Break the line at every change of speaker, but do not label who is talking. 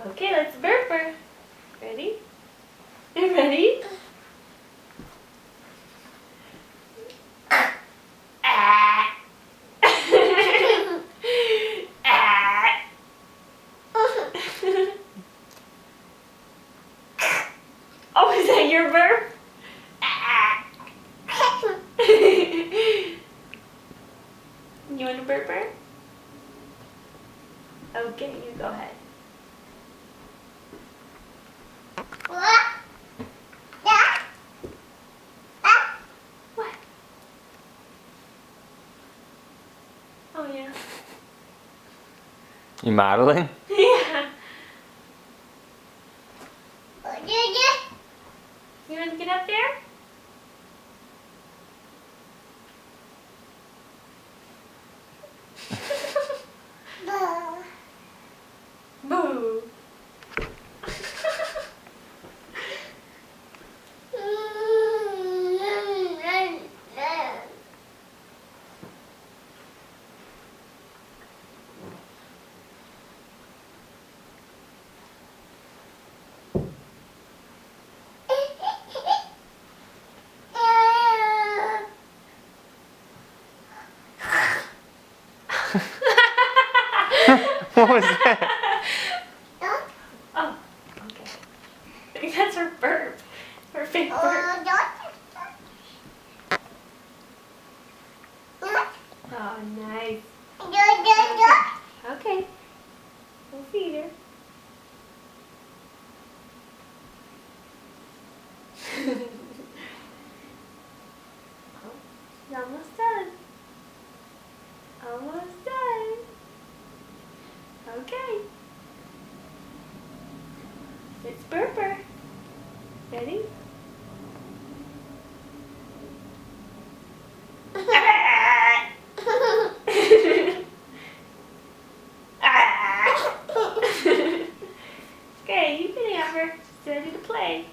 Okay, let's burp her. Ready? You ready? Ah. Ah. Oh, is that your burp? Ah. You want to burp her? Okay, you go ahead. What? Oh, yeah.
You modeling?
Yeah. You want to get up there? Boo.
What was that?
Oh, okay. I think that's her burp. Her fake burp. Oh, nice. Okay. We'll feed her. Oh, she's almost done. Almost done. Okay. It's burper. Ready? Okay, you can have her. She's ready to play.